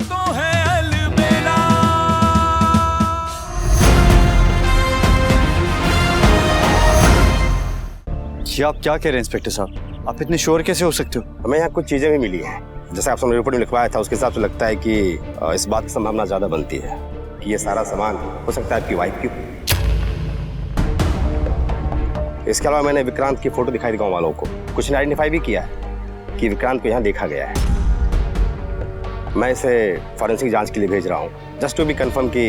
तो है अलबेला। ये आप क्या कह रहे हैं इंस्पेक्टर साहब? आप इतने श्योर कैसे हो सकते हो? हमें यहाँ कुछ चीजें भी मिली हैं, जैसे आपने रिपोर्ट में लिखवाया था उसके हिसाब से लगता है कि इस बात की संभावना ज्यादा बनती है कि ये सारा सामान हो सकता है आपकी वाइफ की। इसके अलावा मैंने विक्रांत की फोटो दिखाई दी गाँव वालों को, कुछ ने आइडेंटिफाई भी किया है कि विक्रांत को यहाँ देखा गया है। मैं इसे फॉरेंसिक जांच के लिए भेज रहा हूँ, जस्ट टू बी कंफर्म कि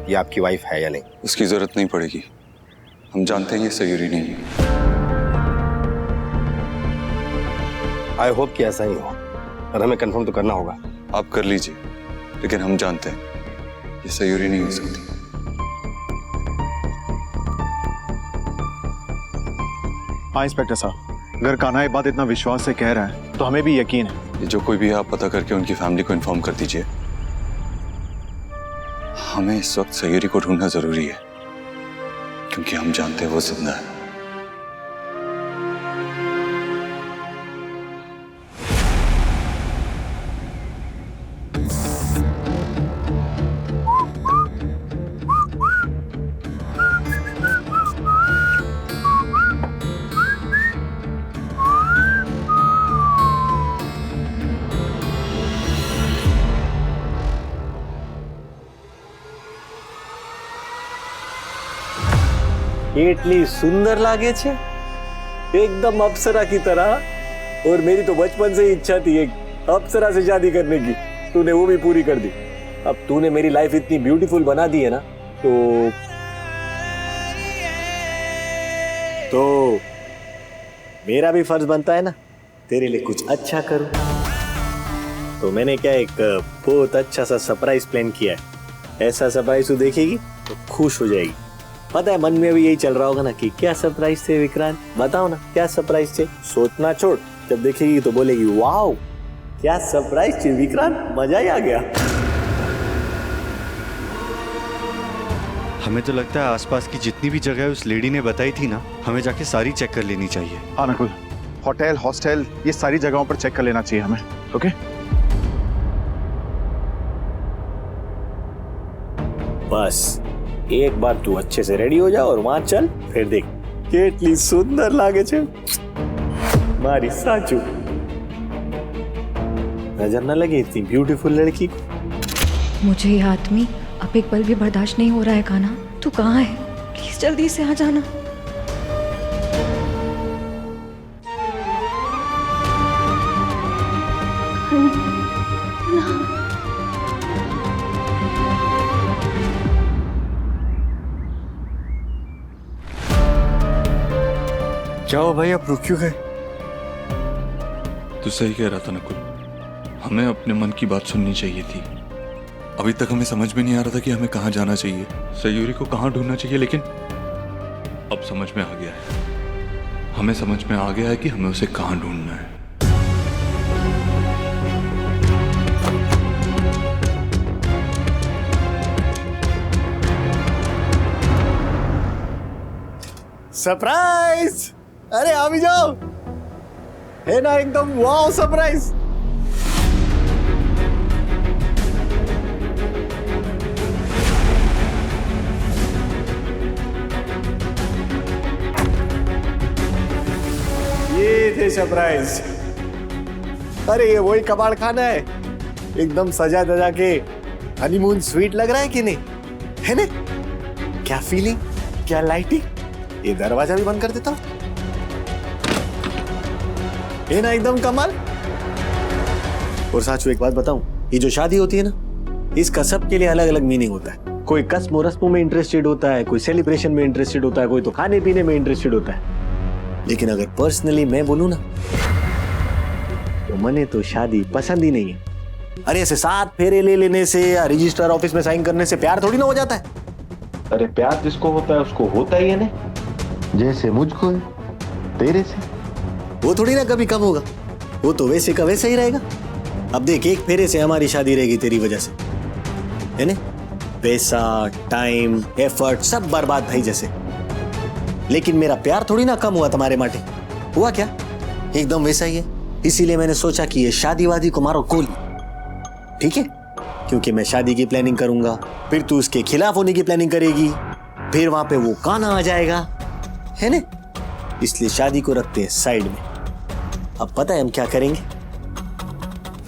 ये आपकी वाइफ है या नहीं। उसकी जरूरत नहीं पड़ेगी, हम जानते हैं ये सयूरी नहीं है। आई होप कि ऐसा ही हो, और हमें कंफर्म तो करना होगा। आप कर लीजिए, लेकिन हम जानते हैं ये सयूरी नहीं हो सकती। हाँ इंस्पेक्टर साहब, अगर कान्हा ये बात इतना विश्वास से कह रहा है तो हमें भी यकीन है। ये जो कोई भी आप पता करके उनकी फैमिली को इन्फॉर्म कर दीजिए। हमें इस वक्त सयूरी को ढूंढना जरूरी है, क्योंकि हम जानते हैं वो जिंदा है। એટલી સુંદર લાગે છે, एकदम अप्सरा की तरह। और मेरी तो बचपन से ही इच्छा थी एक अप्सरा से शादी करने की, तूने वो भी पूरी कर दी। अब तूने मेरी लाइफ इतनी ब्यूटीफुल बना दी है ना, तो मेरा भी फर्ज बनता है ना तेरे लिए कुछ अच्छा करूं। तो मैंने क्या एक बहुत अच्छा सा सरप्राइज प्लान किया है। ऐसा सरप्राइज तू देखेगी तो खुश हो जाएगी। पता है मन में भी यही चल रहा होगा ना कि क्या सरप्राइज थे विक्रांत, बताओ ना क्या सरप्राइज थे। सोचना छोड़, जब देखेगी तो बोलेगी वाओ क्या सरप्राइज थे विक्रांत, मजा ही आ गया। हमें तो लगता है आसपास की जितनी भी जगह उस लेडी ने बताई थी ना, हमें जाके सारी चेक कर लेनी चाहिए। हाँ नकुल, होटल, हॉस्टल, ये सारी जगहों पर चेक कर लेना चाहिए हमें। ओके बस एक बार तू अच्छे से रेडी हो जा और वहां चल, फिर देख કેટલી સુંદર લાગે છે મારી સાચું। नजर न लगे इतनी ब्यूटीफुल लड़की को। मुझे ये आदमी अब एक पल भी बर्दाश्त नहीं हो रहा है। कान्हा तू कहाँ है? प्लीज जल्दी से आ जाना। जाओ भाई, आप रुक क्यों गए? तू सही कह रहा था नकुल, हमें अपने मन की बात सुननी चाहिए थी। अभी तक हमें समझ में नहीं आ रहा था कि हमें कहाँ जाना चाहिए, सयूरी को कहाँ ढूंढना चाहिए, लेकिन अब समझ में आ गया है। हमें समझ में आ गया है कि हमें उसे कहाँ ढूंढना है। सरप्राइज! अरे आ भी जाओ, है ना एकदम वाओ सरप्राइज। ये थे सरप्राइज। अरे ये वही कबाड़ खाना है, एकदम सजा धजा के हनीमून स्वीट लग रहा है कि नहीं, है ना? क्या फीलिंग, क्या लाइटिंग। ये दरवाजा भी बंद कर देता हूं, है ना एकदम कमाल। और साचू एक बात बताऊं, ये जो शादी होती है ना, इसका सबके लिए अलग अलग मीनिंग होता है। कोई कस्म रस्मों में इंटरेस्टेड होता है, कोई सेलिब्रेशन में इंटरेस्टेड होता है, कोई तो खाने पीने में इंटरेस्टेड होता है। लेकिन अगर पर्सनली मैं बोलूं ना, तो मने तो शादी पसंद ही नहीं है। अरे ऐसे 7 फेरे ले लेने से या रजिस्ट्रार ऑफिस में साइन करने से प्यार थोड़ी ना हो जाता है। अरे प्यार जिसको होता है उसको होता ही है ना, जैसे मुझको है तेरे से। वो थोड़ी ना कभी कम होगा, वो तो वैसे का वैसे ही रहेगा। अब देख, एक फेरे से हमारी शादी रहेगी तेरी वजह से, है ना? पैसा, टाइम, एफर्ट सब बर्बाद भाई जैसे। लेकिन मेरा प्यार थोड़ी ना कम हुआ तुम्हारे माटे, हुआ क्या? एकदम वैसा ही है। इसीलिए मैंने सोचा कि ये शादी वादी को मारो गोली, ठीक है? क्योंकि मैं शादी की प्लानिंग करूंगा, फिर तू उसके खिलाफ होने की प्लानिंग करेगी, फिर वहां पे वो कान्हा आ जाएगा, है ना? इसलिए शादी को रखते हैं साइड में। अब पता है हम क्या करेंगे?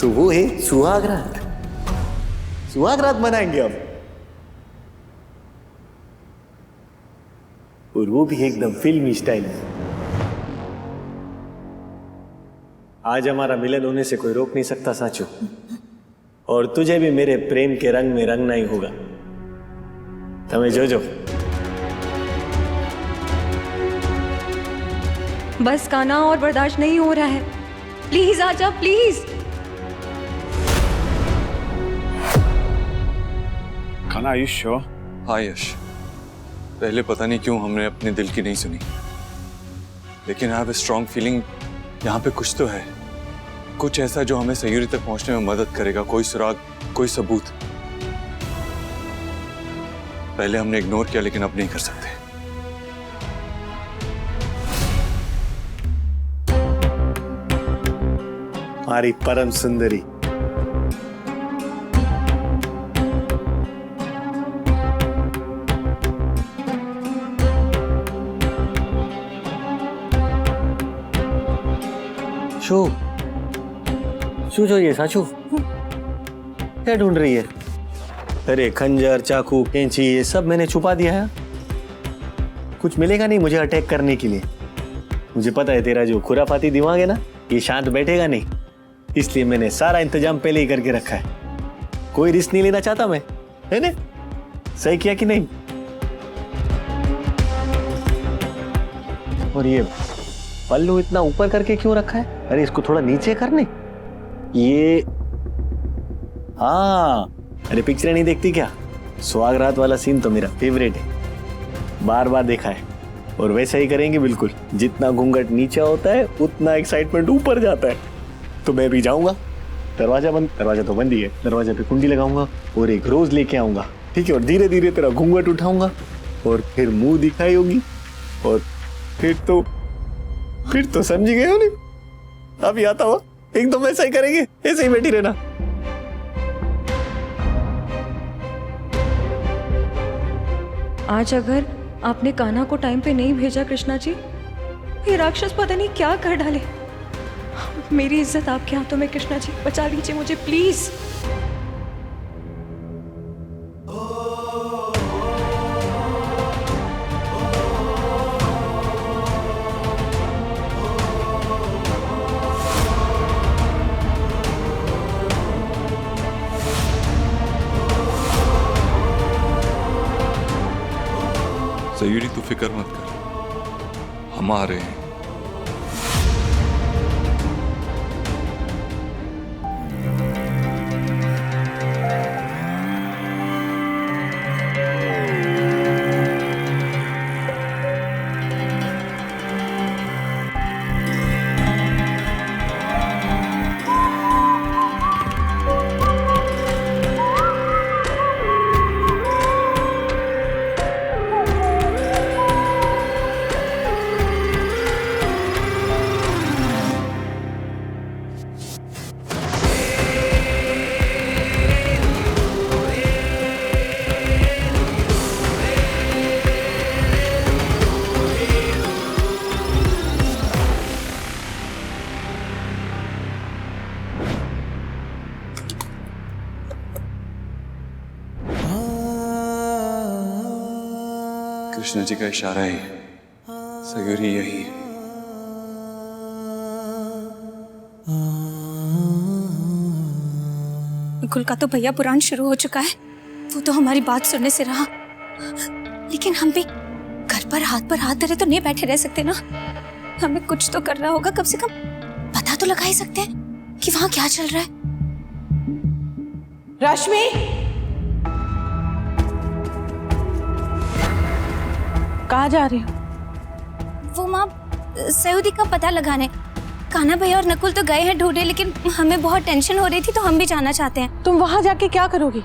तो वो है सुहागरात। सुहागरात मनाएंगे अब, और वो भी एकदम फिल्मी स्टाइल में। आज हमारा मिलन होने से कोई रोक नहीं सकता साचू, और तुझे भी मेरे प्रेम के रंग में रंगना ही होगा। तमें जो बस कान्हा, और बर्दाश्त नहीं हो रहा है। प्लीज आजा, please. Kanha, are you sure? हाँ यश, पहले पता नहीं क्यों हमने अपने दिल की नहीं सुनी, लेकिन I have a strong feeling यहाँ पे कुछ तो है, कुछ ऐसा जो हमें सयूरी तक पहुंचने में मदद करेगा। कोई सुराग, कोई सबूत। पहले हमने इग्नोर किया, लेकिन अब नहीं कर सकते। हमारी परम सुंदरी, शू જોઈએ साचू? क्या ढूंढ रही है? अरे खंजर, चाकू, कैंची, ये सब मैंने छुपा दिया है। कुछ मिलेगा नहीं मुझे अटैक करने के लिए। मुझे पता है तेरा जो खुराफाती दिमाग है ना, ये शांत बैठेगा नहीं, इसलिए मैंने सारा इंतजाम पहले ही करके रखा है। कोई रिस्क नहीं लेना चाहता मैं, है ना? सही किया कि नहीं? और ये पल्लू इतना ऊपर करके क्यों रखा है? अरे इसको थोड़ा नीचे करने। ये हाँ, अरे पिक्चर नहीं देखती क्या? सुहागरात वाला सीन तो मेरा फेवरेट है, बार बार देखा है। और वैसा ही करेंगे बिल्कुल। जितना घूंघट नीचे होता है उतना एक्साइटमेंट ऊपर जाता है। तो मैं भी जाऊंगा, दरवाजा तो बंद ही है, दरवाजा पे कुंडी लगाऊंगा और एक रोज लेके आऊंगा, ठीक है? और धीरे धीरे तेरा घूंघट उठाऊंगा और फिर मुंह दिखाई होगी, और फिर तो समझ गए हो नहीं? अभी आता हुआ एकदम ऐसा ही करेंगे, ऐसे ही बैठी रहना। आज अगर आपने कान्हा को टाइम पे नहीं भेजा कृष्णा जी, ये राक्षस पता नहीं क्या कर डाले। मेरी इज्जत आपके हाथों में कृष्णा जी, बचा लीजिए मुझे प्लीज। सयूरी तू फिक्र मत कर, हम आ रहे हैं। कृष्ण जी का इशारा है, सयूरी यही है। गुल का तो भैया पुराण शुरू हो चुका है, वो तो हमारी बात सुनने से रहा, लेकिन हम भी घर पर हाथ धरे तो नहीं बैठे रह सकते ना। हमें कुछ तो करना होगा, कम से कम पता तो लगा ही सकते हैं कि वहां क्या चल रहा है। रश्मि, कहाँ जा रही हो? वो माँ सऊदी का पता लगाने। कान्हा भैया और नकुल तो गए हैं ढूंढे, लेकिन हमें बहुत टेंशन हो रही थी तो हम भी जाना चाहते हैं। तुम वहाँ जाके क्या करोगी?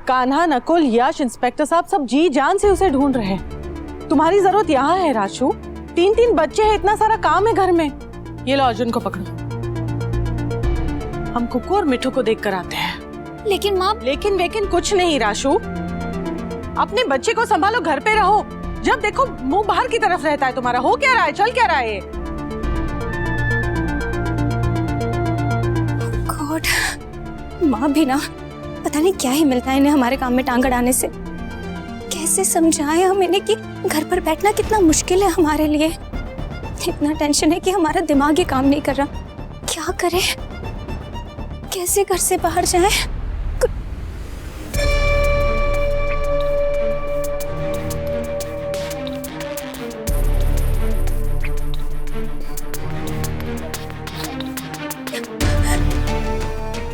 कान्हा, नकुल, यश, इंस्पेक्टर साहब सब जी जान से उसे ढूंढ रहे हैं। तुम्हारी जरूरत यहाँ है राशु। 3 बच्चे हैं, इतना सारा काम है घर में। ये लो अर्जुन को पकड़ो, हम कुकू और मिठू को देख कर आते हैं। लेकिन माँ, लेकिन वेकिन कुछ नहीं राशु। अपने बच्चे को संभालो, घर पे रहो। जब देखो मुंह बाहर की तरफ रहता है तुम्हारा। हो क्या रहा है, चल क्या रहा है? गॉड, माँ भी ना पता नहीं क्या ही मिलता है इन्हें हमारे काम में टांग अड़ाने से। कैसे समझाएं हम इन्हें कि घर पर बैठना कितना मुश्किल है हमारे लिए। इतना टेंशन है कि हमारा दिमाग ही काम नहीं कर रहा। क्या करें, कैसे घर से बाहर जाएं?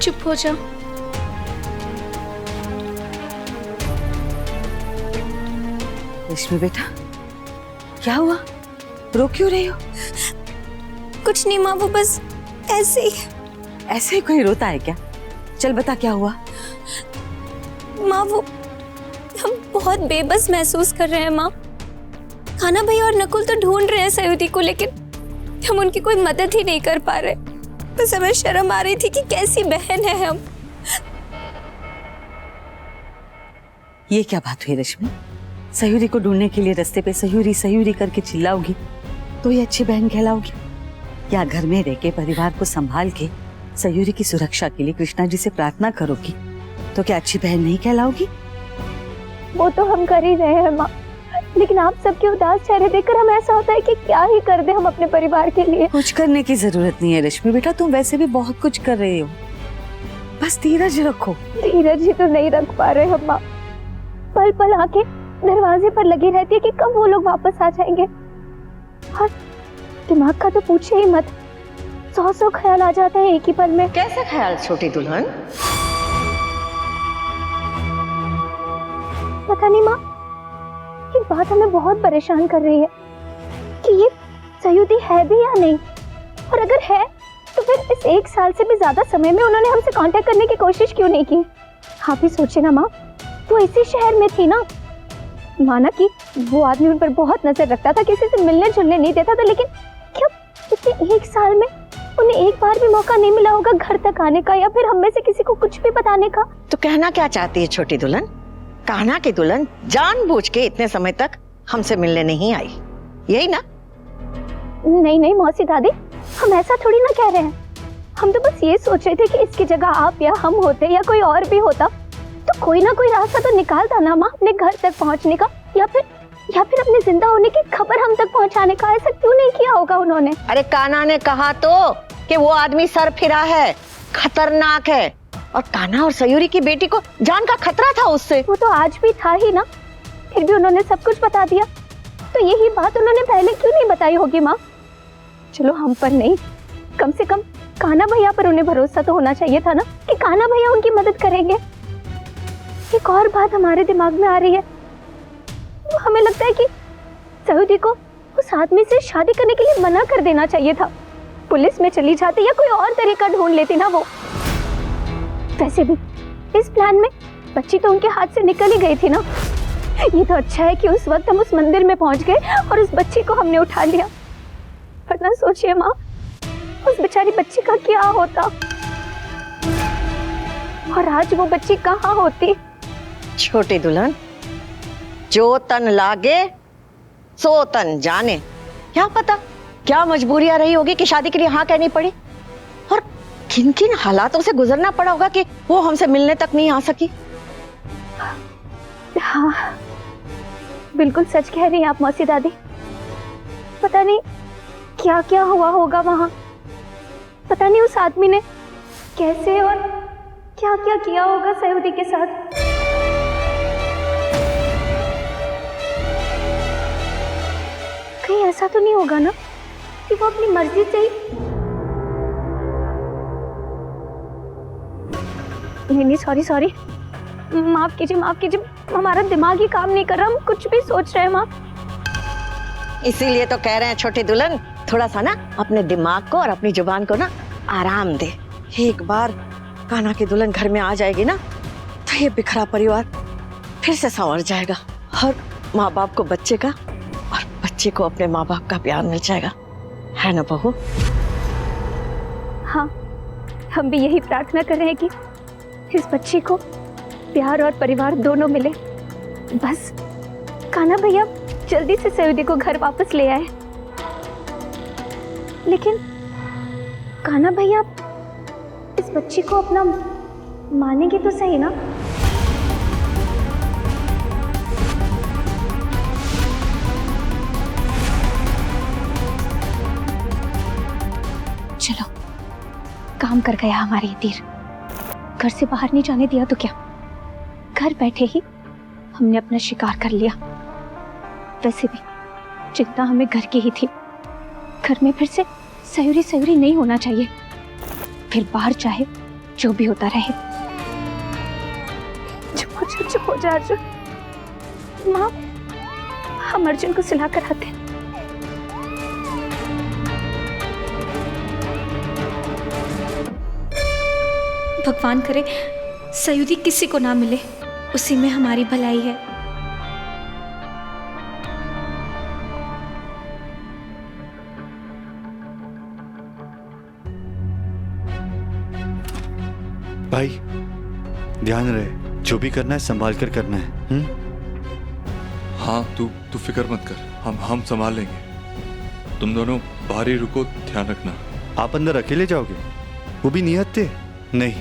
चुप हो जाओ। रेशमी बेटा, क्या हुआ? रो क्यों रही हो? कुछ नहीं माँ, वो बस ऐसे ही। ऐसे ही कोई रोता है क्या? चल बता क्या हुआ? माँ, वो हम बहुत बेबस महसूस कर रहे हैं माँ। खाना भैया और नकुल तो ढूंढ रहे हैं सयुदी को, लेकिन हम उनकी कोई मदद ही नहीं कर पा रहे। बस हमें शर्म आ रही थी कि कैसी बहन है हम। ये क्या बात हुई रश्मि? सयूरी को ढूंढने के लिए रास्ते पे सयूरी सयूरी करके चिल्लाओगी तो ये अच्छी बहन कहलाओगी? या घर में रह के परिवार को संभाल के सयूरी की सुरक्षा के लिए कृष्णा जी से प्रार्थना करोगी तो क्या अच्छी बहन नहीं कहलाओगी? वो तो हम कर ही रहे हैं माँ, लेकिन आप सबके उदास चेहरे देखकर हम ऐसा होता है कि क्या ही कर दे हम अपने परिवार के लिए। कुछ करने की जरूरत नहीं है रश्मि बेटा, तुम वैसे भी बहुत कुछ कर रहे हो। बस धीरज रखो। धीरज ही तो नहीं रख पा रहे हम माँ। पल पल आके दरवाजे पर लगी रहती है कि कब वो लोग वापस आ जाएंगे। और दिमाग का तो पूछे ही मत, 100 ख्याल आ जाते हैं एक ही पल में। कैसा ख्याल छोटी दुल्हन? पता नहीं माँ, ये बात हमें बहुत परेशान कर रही है कि ये सयूदी है भी या नहीं, और अगर है तो फिर इस 1 साल से भी ज्यादा समय में उन्होंने हमसे कांटेक्ट करने की कोशिश क्यों नहीं की? आप ही सोचे ना माँ, वो इसी शहर में थी ना। माना कि वो आदमी उन पर बहुत नजर रखता था, किसी से मिलने जुलने नहीं देता था, लेकिन क्या पिछले 1 साल में उन्हें एक बार भी मौका नहीं मिला होगा घर तक आने का, या फिर हम में से किसी को कुछ भी बताने का? तो कहना क्या चाहती है छोटी दुल्हन? कान्हा की दुल्हन जानबूझ के इतने समय तक हमसे मिलने नहीं आई, यही ना? नहीं नहीं मौसी दादी, हम ऐसा थोड़ी ना कह रहे हैं। हम तो बस ये सोच रहे थे कि इसकी जगह आप या हम होते या कोई और भी होता तो कोई ना कोई रास्ता तो निकालता ना माँ अपने घर तक पहुँचने का, या फिर अपने जिंदा होने की खबर हम तक पहुँचाने का। ऐसा क्यों नहीं किया होगा उन्होंने? अरे कान्हा ने कहा तो कि वो आदमी सर फिरा है, खतरनाक है, और कान्हा और सयूरी की बेटी को जान का खतरा था उससे। वो तो आज भी था ही ना, फिर भी उन्होंने सब कुछ बता दिया। तो यही बात उन्होंने पहले क्यों नहीं बताई होगी माँ? चलो हम पर नहीं, कम से कम कान्हा भैया पर उन्हें भरोसा तो होना चाहिए था ना कि कान्हा भैया उनकी मदद करेंगे। एक और बात हमारे दिमाग में आ रही है, हमें लगता है कि सऊदी को उस आदमी से शादी करने के लिए मना कर देना चाहिए था। पुलिस में चली जाती या कोई और तरीका ढूंढ लेती ना वो। वैसे भी इस प्लान में बच्ची तो उनके हाथ से निकल ही गई थी ना। ये तो अच्छा है कि उस वक्त हम उस मंदिर में पहुंच गए और उस बच्ची को हमने उठा लिया, वरना सोचिए माँ उस बेचारी बच्ची का क्या होता, और आज वो बच्ची कहाँ होती। छोटी दुल्हन, जो तन लागे सो तन जाने। क्या पता क्या मजबूरियां रही होगी कि शादी के लिए हाँ कहनी पड़ी, और किन किन हालातों से गुजरना पड़ा होगा कि वो हमसे मिलने तक नहीं आ सकी। हाँ बिल्कुल सच कह रही हैं आप मौसी दादी। पता नहीं क्या क्या हुआ होगा वहां, पता नहीं उस आदमी ने कैसे और क्या क्या किया होगा सयूदी के साथ। कहीं ऐसा तो नहीं होगा ना कि वो अपनी मर्जी से ही। नहीं सॉरी, माफ कीजिए, हमारा दिमाग ही काम नहीं कर रहा, हम कुछ भी सोच रहे हैं माँ। इसीलिए तो कह रहे हैं छोटी दुल्हन, थोड़ा सा ना अपने दिमाग को और अपनी जुबान को ना आराम दे। एक बार कान्हा की दुल्हन घर में आ जाएगी ना तो ये बिखरा परिवार फिर से संवर जाएगा, और माँ बाप को बच्चे का और बच्चे को अपने माँ बाप का प्यार मिल जाएगा, है ना बहू? हाँ, हम भी यही प्रार्थना कर रहे हैं कि इस बच्ची को प्यार और परिवार दोनों मिले। बस कान्हा भैया जल्दी से सयूदी को घर वापस ले आए। लेकिन कान्हा भैया इस बच्ची को अपना मानेंगे तो सही ना? चलो, काम कर गया हमारे ये तीर। घर से बाहर नहीं जाने दिया तो क्या, घर बैठे ही हमने अपना शिकार कर लिया। वैसे भी चिंता हमें घर की ही थी। घर में फिर से सयूरी सयूरी नहीं होना चाहिए। फिर बाहर चाहे जो भी होता रहे। चुप हो जा अर्जुन। माँ, हम अर्जुन को सुला कर आते हैं। भगवान करे सयूदी किसी को ना मिले, उसी में हमारी भलाई है। भाई ध्यान रहे, जो भी करना है संभाल कर करना है। हाँ, तू फिक्र मत कर, हम संभाल लेंगे। तुम दोनों बाहर ही रुको, ध्यान रखना। आप अंदर अकेले जाओगे? वो भी नियत थे? नहीं,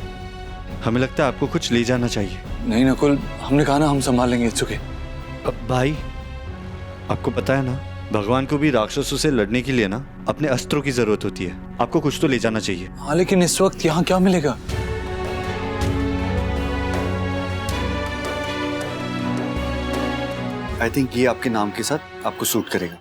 हमें लगता है आपको कुछ ले जाना चाहिए। नहीं नकुल, हमने कहा ना हम संभाल लेंगे। It's okay. अब भाई आपको पता है ना, भगवान को भी राक्षसों से लड़ने के लिए ना अपने अस्त्रों की जरूरत होती है। आपको कुछ तो ले जाना चाहिए। हाँ, लेकिन इस वक्त यहाँ क्या मिलेगा? आई थिंक ये आपके नाम के साथ आपको सूट करेगा।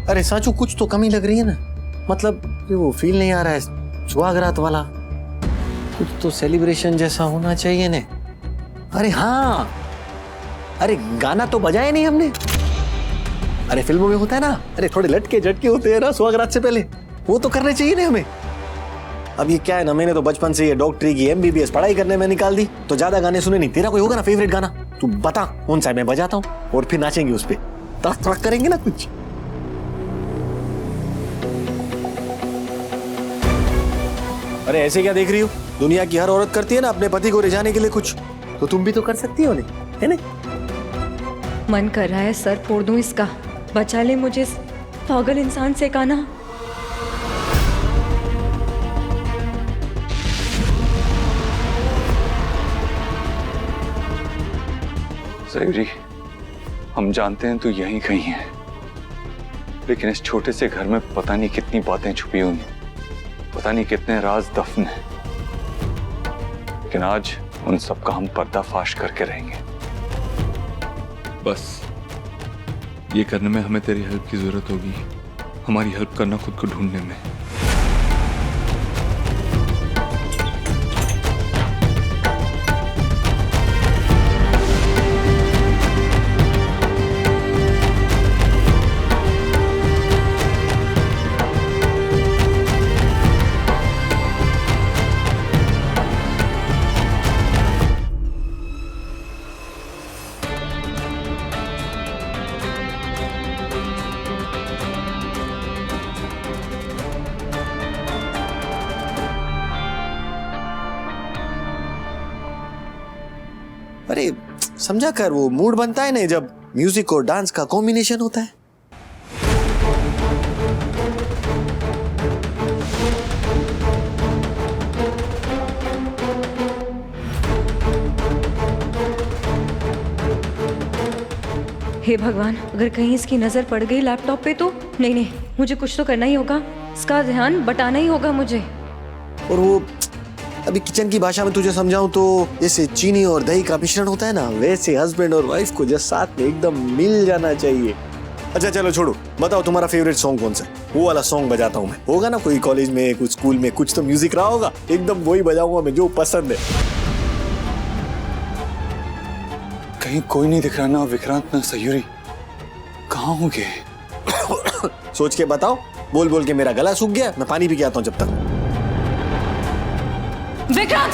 अरे साचू, कुछ तो कमी लग रही है ना। मतलब वो फील नहीं आ रहा है सुहागरात वाला। कुछ तो सेलिब्रेशन जैसा होना चाहिए ने। अरे हाँ, अरे गाना तो बजाया नहीं हमने। अरे फिल्मों में होता है ना, अरे थोड़े लटके झटके होते हैं ना सुहागरात से पहले, वो तो करने चाहिए ना हमें। अब ये क्या है ना, मैंने तो बचपन से ये डॉक्टरी की MBBS पढ़ाई करने में निकाल दी, तो ज्यादा गाने सुने नहीं। तेरा कोई होगा ना फेवरेट गाना, तू बता कौन सा है, मैं बजाता हूँ और फिर नाचेंगे उस पर, तड़क करेंगे ना कुछ। अरे ऐसे क्या देख रही हो, दुनिया की हर औरत करती है ना अपने पति को रिझाने के लिए कुछ, तो तुम भी तो कर सकती हो नहीं, है ना? मन कर रहा है सर फोड़ दूं इसका। बचा ले मुझे इस पागल इंसान से कान्हा। सयूरी, हम जानते हैं तू यहीं कहीं है, लेकिन इस छोटे से घर में पता नहीं कितनी बातें छुपी हुई हैं, पता नहीं कितने राज दफन हैं। लेकिन आज उन सब का हम पर्दाफाश करके रहेंगे। बस ये करने में हमें तेरी हेल्प की जरूरत होगी, हमारी हेल्प करना खुद को ढूंढने में। अरे समझा कर, वो मूड बनता है ना जब म्यूजिक और डांस का कॉम्बिनेशन होता है। हे भगवान, अगर कहीं इसकी नजर पड़ गई लैपटॉप पे तो नहीं, मुझे कुछ तो करना ही होगा। इसका ध्यान बटाना ही होगा मुझे। और वो अभी किचन की भाषा में तुझे समझाऊं तो जैसे चीनी और दही का मिश्रण होता है ना, वैसे हस्बैंड और वाइफ को जस्ट साथ में एकदम मिल जाना चाहिए। अच्छा चलो छोड़ो, बताओ तुम्हारा फेवरेट सॉन्ग कौन सा है? वो वाला सॉन्ग बजाता हूँ मैं। होगा ना कोई कॉलेज में, कुछ स्कूल में कुछ तो म्यूजिक रहा होगा, एकदम वही बजाऊंगा मैं जो पसंद है। कहीं कोई नहीं दिख रहा ना विक्रांत ना सयूरी, कहाँ होंगे? सोच के बताओ। बोल बोल के मेरा गला सूख गया, मैं पानी पी के आता हूँ जब तक। विक्रांत!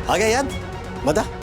आ गया याद? बता।